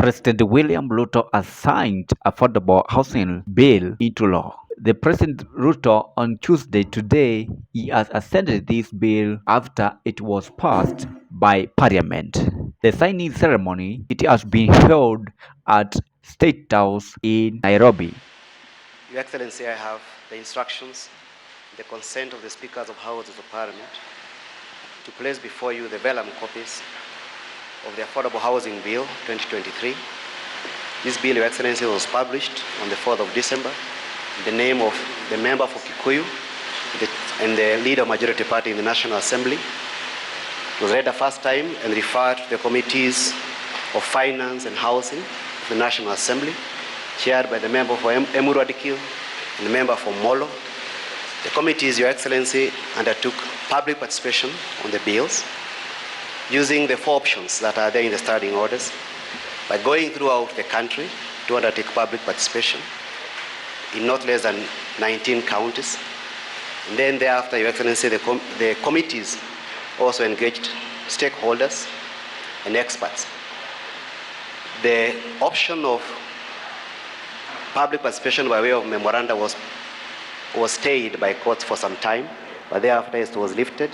President William Ruto has signed affordable housing bill into law. The President Ruto on Tuesday today he has ascended this bill after it was passed by Parliament. The signing ceremony it has been held at State House in Nairobi. Your Excellency, I have the instructions, the consent of the Speakers of Houses of Parliament to place before you the vellum copies of the Affordable Housing Bill 2023. This bill, Your Excellency, was published on the 4th of December in the name of the member for Kikuyu and the leader of Majority Party in the National Assembly. It was read the first time and referred to the Committees of Finance and Housing of the National Assembly, chaired by the member for Emuru Adikil and the member for Molo. The committees, Your Excellency, undertook public participation on the bills using the 4 options that are there in the standing orders, by going throughout the country to undertake public participation in not less than 19 counties. And then thereafter, Your Excellency, the committees also engaged stakeholders and experts. The option of public participation by way of memoranda was stayed by courts for some time, but thereafter it was lifted.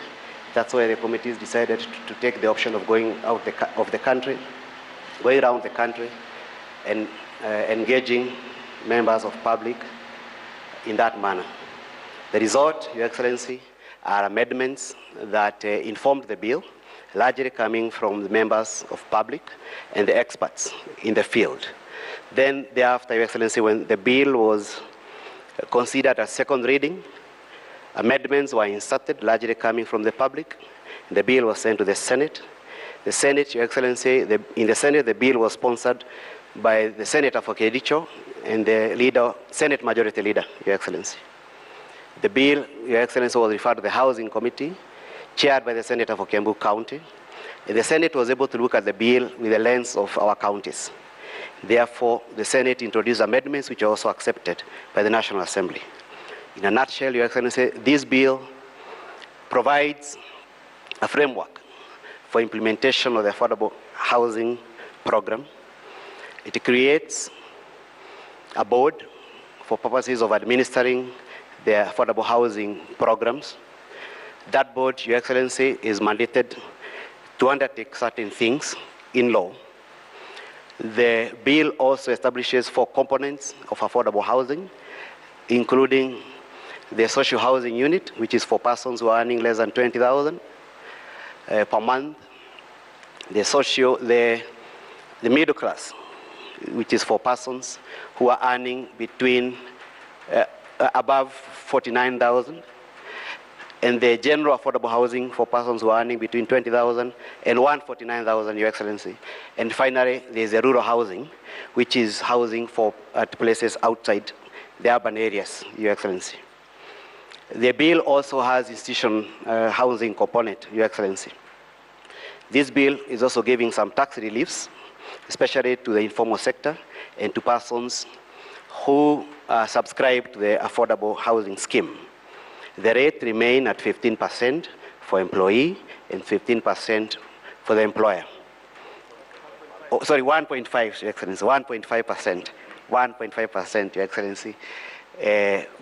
That's why the committees decided to take the option of going out of the country, going around the country and engaging members of public in that manner. The result, Your Excellency, are amendments that informed the bill, largely coming from the members of public and the experts in the field. Then thereafter, Your Excellency, when the bill was considered a second reading, amendments were inserted, largely coming from the public. The bill was sent to the Senate. The Senate, Your Excellency, in the Senate, the bill was sponsored by the Senator for Kericho and the Senate Majority Leader, Your Excellency. The bill, Your Excellency, was referred to the Housing Committee, chaired by the Senator for Kiambu County. And the Senate was able to look at the bill with the lens of our counties. Therefore, the Senate introduced amendments which are also accepted by the National Assembly. In a nutshell, Your Excellency, this bill provides a framework for implementation of the affordable housing program. It creates a board for purposes of administering the affordable housing programs. That board, Your Excellency, is mandated to undertake certain things in law. The bill also establishes 4 components of affordable housing, including the social housing unit, which is for persons who are earning less than 20,000 per month. The middle class, which is for persons who are earning between above 49,000, and the general affordable housing for persons who are earning between 20,000 and 149,000, Your Excellency. And finally, there's a rural housing, which is housing at places outside the urban areas, Your Excellency. The bill also has institution housing component, Your Excellency. This bill is also giving some tax reliefs, especially to the informal sector and to persons who subscribe to the affordable housing scheme. The rate remain at 15% for employee and 15% for the employer. 1.5, Your Excellency, 1.5%. 1.5%, Your Excellency,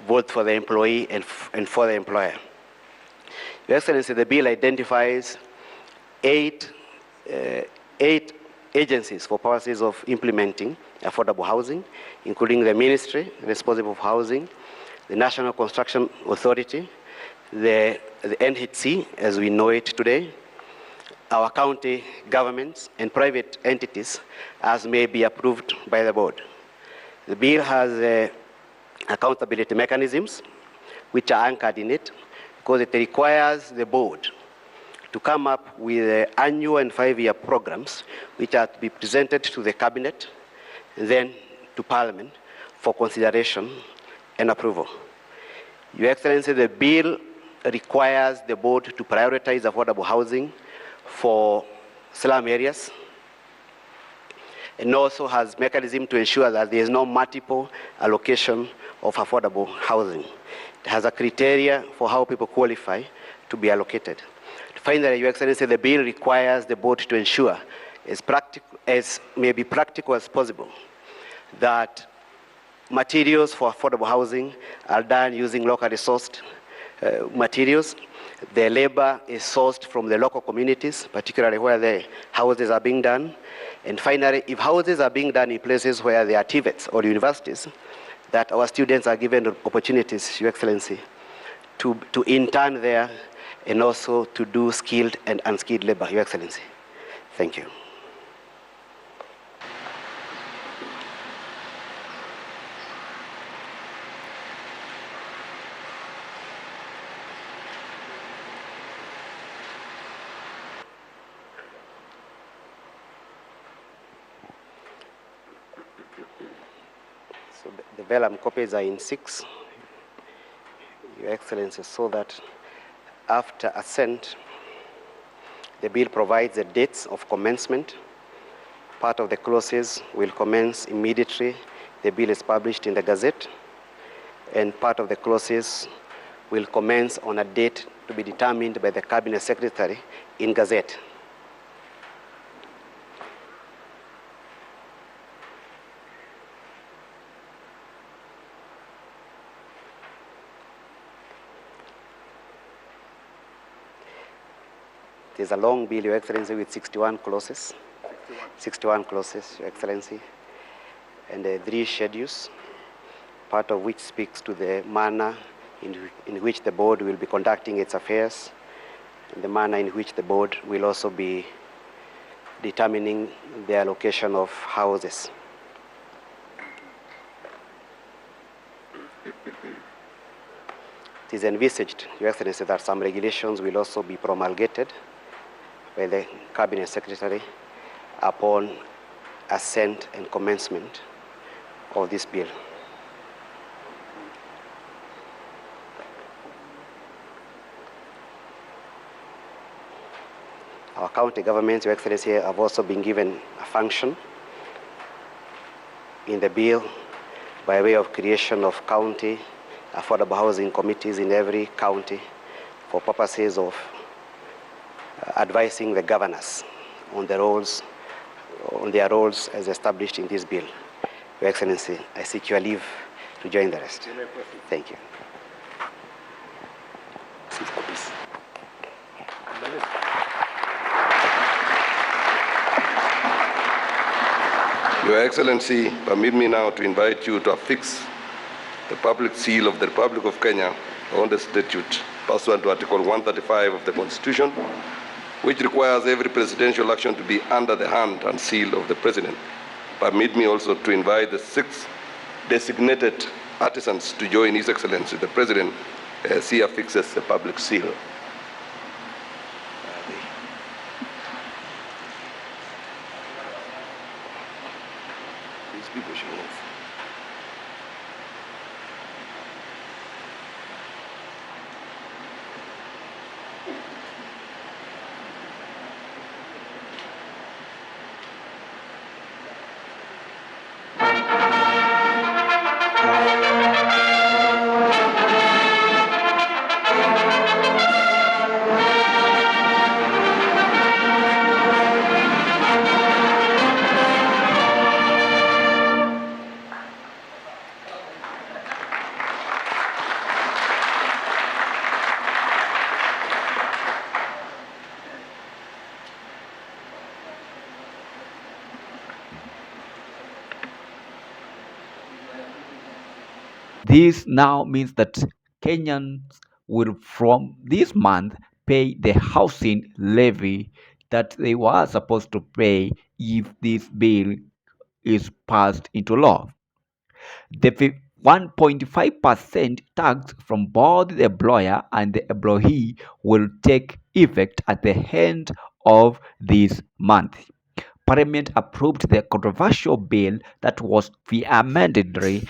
both for the employee and for the employer. Your Excellency, the bill identifies 8 agencies for purposes of implementing affordable housing, including the Ministry responsible for housing, the National Construction Authority, the NHC, as we know it today, our county governments, and private entities, as may be approved by the board. The bill has accountability mechanisms, which are anchored in it, because it requires the board to come up with annual and 5-year programs, which are to be presented to the cabinet, then to Parliament for consideration and approval. Your Excellency, the bill requires the board to prioritize affordable housing for slum areas, and also has mechanism to ensure that there is no multiple allocation of affordable housing. It has a criteria for how people qualify to be allocated. Finally, Your Excellency, the bill requires the board to ensure as may be practical as possible, that materials for affordable housing are done using locally sourced materials. The labor is sourced from the local communities, particularly where the houses are being done. And finally, if houses are being done in places where there are TVETs or universities, that our students are given opportunities, Your Excellency, to intern there and also to do skilled and unskilled labor, Your Excellency. Thank you. So the vellum copies are in 6, Your Excellency, so that after assent, the bill provides the dates of commencement. Part of the clauses will commence immediately the bill is published in the Gazette, and part of the clauses will commence on a date to be determined by the Cabinet Secretary in Gazette. It is a long bill, Your Excellency, with 61 clauses. 61 clauses, Your Excellency, and 3 schedules, part of which speaks to the manner in which the board will be conducting its affairs, and the manner in which the board will also be determining the allocation of houses. It is envisaged, Your Excellency, that some regulations will also be promulgated by the Cabinet Secretary upon assent and commencement of this bill. Our county governments, Your Excellency, have also been given a function in the bill by way of creation of county affordable housing committees in every county for purposes of advising the governors on their roles as established in this bill. Your Excellency, I seek your leave to join the rest. Thank you. Your Excellency, permit me now to invite you to affix the public seal of the Republic of Kenya on the statute pursuant to Article 135 of the Constitution, which requires every presidential action to be under the hand and seal of the President. Permit me also to invite the 6 designated artisans to join His Excellency the President as he affixes the public seal. These people should move. This now means that Kenyans will from this month pay the housing levy that they were supposed to pay if this bill is passed into law. The 1.5% tax from both the employer and the employee will take effect at the end of this month. Parliament approved the controversial bill that was vehemently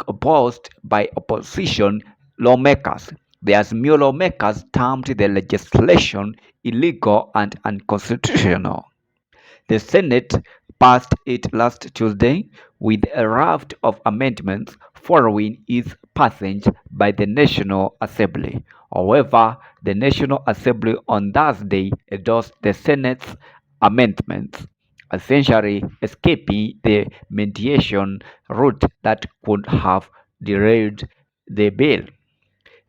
opposed by opposition lawmakers. The Azimio lawmakers termed the legislation illegal and unconstitutional. The Senate passed it last Tuesday with a raft of amendments following its passage by the National Assembly. However, the National Assembly on Thursday endorsed the Senate's amendments. essentially escaping the mediation route that could have derailed the bill.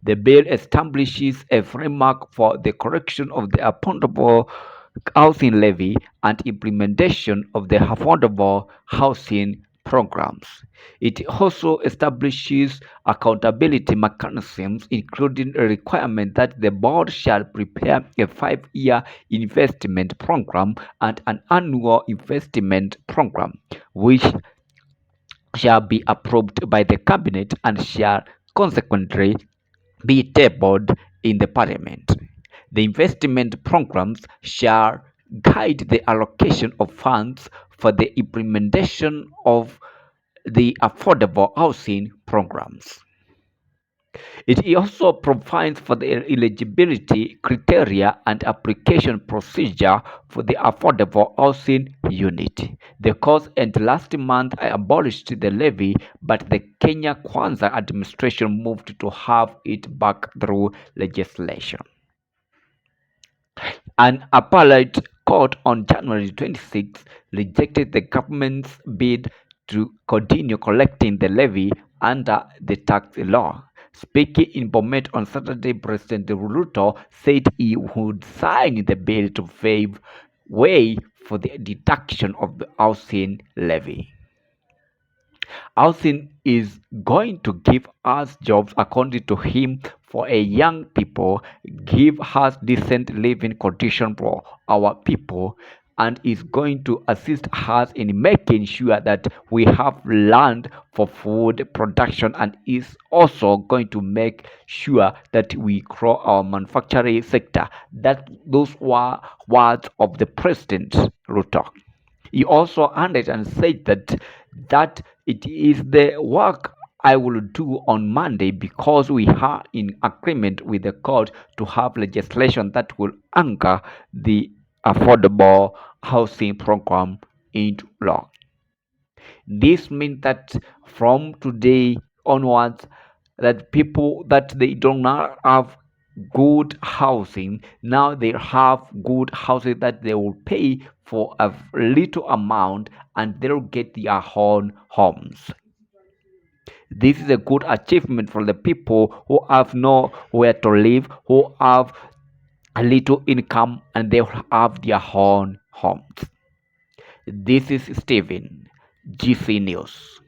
The bill establishes a framework for the correction of the affordable housing levy and implementation of the affordable housing programs. It also establishes accountability mechanisms, including a requirement that the board shall prepare a 5-year investment program and an annual investment program, which shall be approved by the cabinet and shall consequently be tabled in the parliament. The investment programs shall guide the allocation of funds for the implementation of the affordable housing programs. It also provides for the eligibility criteria and application procedure for the affordable housing unit. The court and last month abolished the levy, but the Kenya Kwanza administration moved to have it back through legislation. An appellate court on January 26 rejected the government's bid to continue collecting the levy under the tax law. Speaking in Bomet on Saturday, President Ruto said he would sign the bill to pave way for the deduction of the housing levy. Housing is going to give us jobs, according to him, for a young people, give us decent living conditions for our people, and is going to assist us in making sure that we have land for food production, and is also going to make sure that we grow our manufacturing sector. That those were words of the President Ruto. He also added and said that it is the work I will do on Monday, because we are in agreement with the court to have legislation that will anchor the affordable housing program into law. This means that from today onwards, that people that they do not have good housing, now they have good housing that they will pay for a little amount and they'll get their own homes. This is a good achievement for the people who have nowhere to live, who have a little income, and they have their own homes. This is Stephen, GC News.